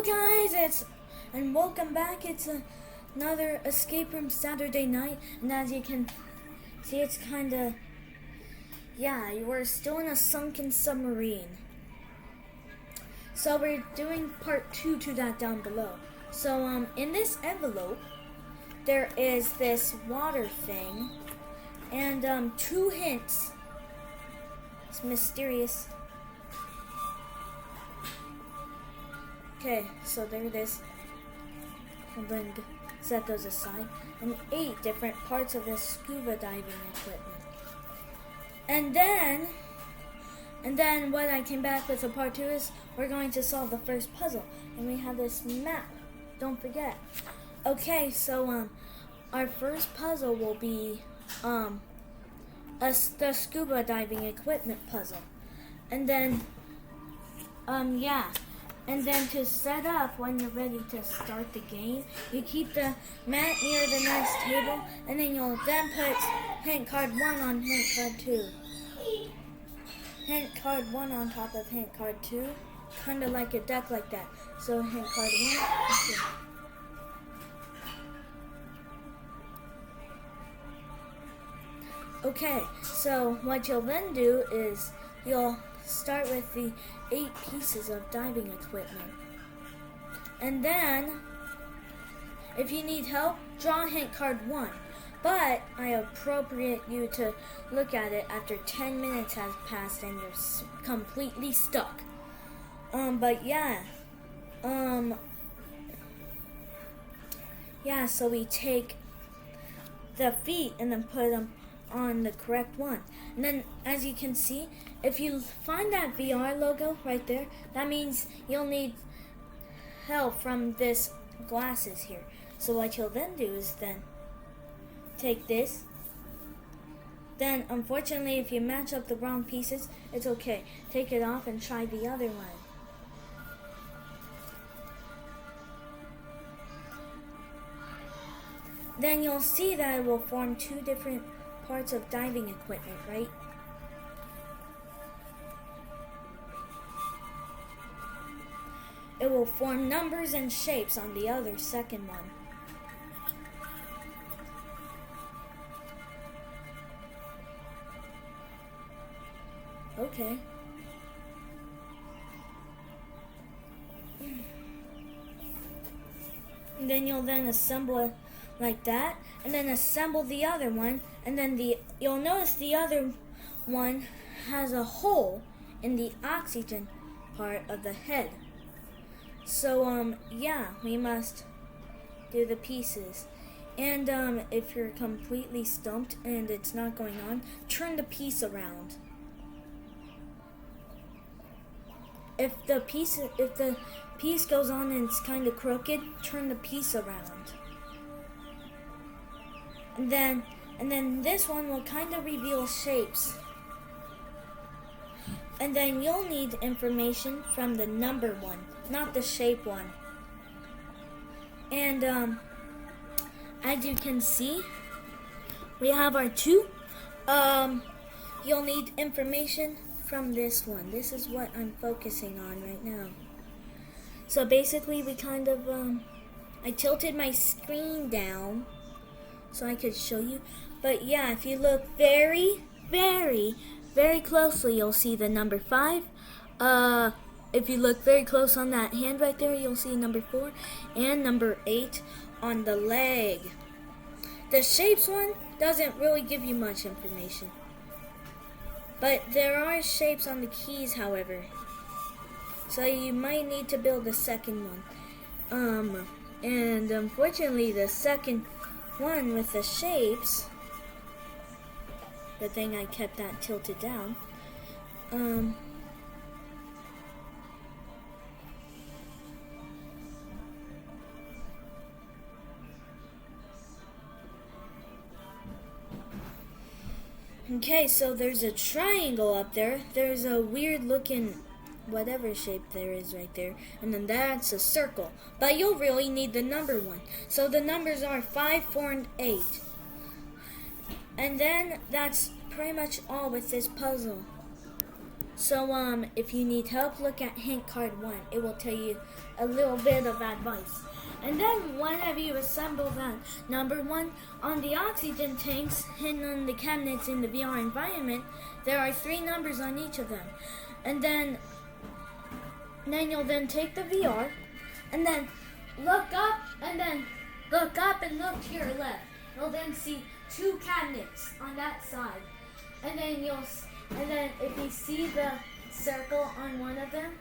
Hello guys, and welcome back. It's another escape room Saturday night, and as you can see, it's kinda, we're still in a sunken submarine. So we're doing part 2 to that down below. So in this envelope there is this water thing and 2 hints. It's mysterious. Okay, so there it is. And then set those aside. And 8 different parts of this scuba diving equipment. And then what I came back with for part 2 is we're going to solve the first puzzle. And we have this map. Don't forget. Okay, so our first puzzle will be the scuba diving equipment puzzle. And then And then to set up, when you're ready to start the game, you keep the mat near the nice table, and then you'll then put hint card 1 on hint card 2. Hint card 1 on top of hint card 2, kind of like a deck like that. So hint card 1. Okay, so what you'll then do is you'll start with the 8 pieces of diving equipment. And then, if you need help, draw hint card 1. But I appropriate you to look at it after 10 minutes has passed and you're completely stuck. So we take the feet and then put them on the correct one. And then, as you can see, if you find that VR logo right there, that means you'll need help from this glasses here. So what you'll then do is then take this. Then, unfortunately, if you match up the wrong pieces, it's okay. Take it off and try the other one. Then you'll see that it will form 2 different parts of diving equipment, right? It will form numbers and shapes on the other second one. Okay. And then you'll then assemble it like that, and then assemble the other one, and then you'll notice the other one has a hole in the oxygen part of the head. So we must do the pieces. And if you're completely stumped and it's not going on, turn the piece around. If the piece goes on and it's kind of crooked, turn the piece around. And then this one will kind of reveal shapes. And then you'll need information from the number one, not the shape one. And as you can see, we have our 2. You'll need information from this one. This is what I'm focusing on right now. So basically we kind of, I tilted my screen down so I could show you. But yeah, if you look very, very, very closely, you'll see the number 5. If you look very close on that hand right there, you'll see number 4 and number 8 on the leg. The shapes one doesn't really give you much information. But there are shapes on the keys, however. So you might need to build the second one. And unfortunately, the second one with the shapes, the thing I kept that tilted down, okay, so there's a triangle up there. There's a weird looking whatever shape there is right there, and then that's a circle. But you'll really need the number one. So the numbers are 5, 4, and 8. And then that's pretty much all with this puzzle. So if you need help, look at hint card 1. It will tell you a little bit of advice. And then whenever you assemble that number 1 on the oxygen tanks hidden on the cabinets in the VR environment, there are 3 numbers on each of them. And then you'll then take the VR and then look up and look to your left. You'll then see 2 cabinets on that side. And then if you see the circle on one of them,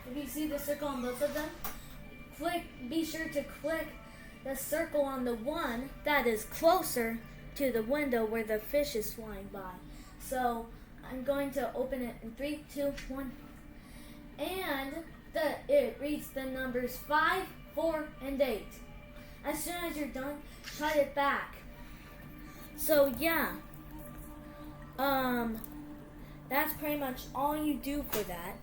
if you see the circle on both of them, be sure to click the circle on the one that is closer to the window where the fish is flying by. So I'm going to open it in 3, 2, 1. And it reads the numbers 5, 4, and 8. As soon as you're done, shut it back. So yeah, that's pretty much all you do for that.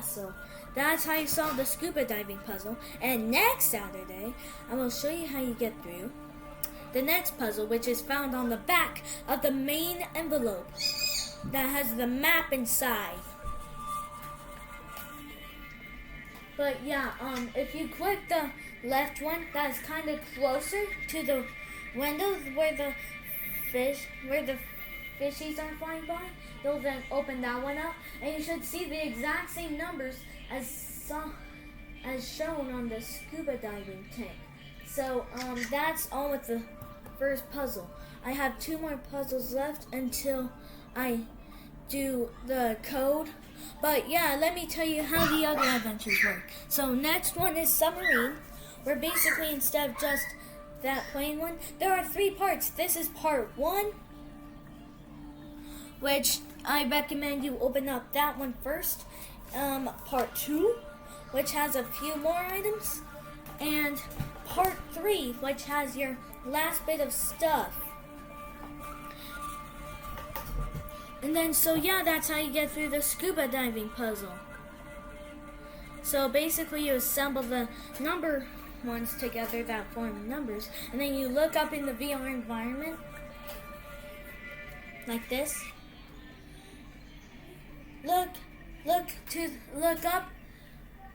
So that's how you solve the scuba diving puzzle. And next Saturday, I will show you how you get through the next puzzle, which is found on the back of the main envelope that has the map inside. But yeah, if you click the left one, that's kind of closer to the window where the fishies are flying by, you'll then open that one up, and you should see the exact same numbers as shown on the scuba diving tank. So that's all with the first puzzle. I have 2 more puzzles left until I do the code. But yeah, let me tell you how the other adventures work. So next one is submarine, where basically instead of just that plain one, there are 3 parts. This is part 1, which I recommend you open up that one first. Part 2, which has a few more items, and part 3, which has your last bit of stuff. And then, so yeah, that's how you get through the scuba diving puzzle. So basically you assemble the number ones together that form numbers, and then you look up in the VR environment, like this. Look up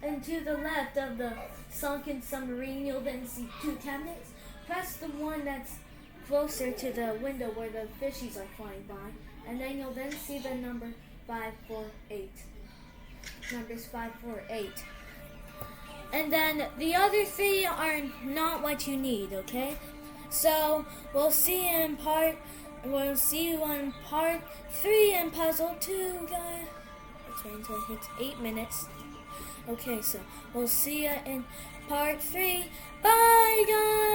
and to the left of the sunken submarine, you'll then see 2 cabinets. Press the one that's closer to the window where the fishies are flying by, and then you'll then see the number 548. Numbers 548. And then the other 3 are not what you need, okay? So we'll see you on part 3 in puzzle 2, guys. Let's wait until it hits 8 minutes. Okay, so we'll see you in part 3. Bye, guys!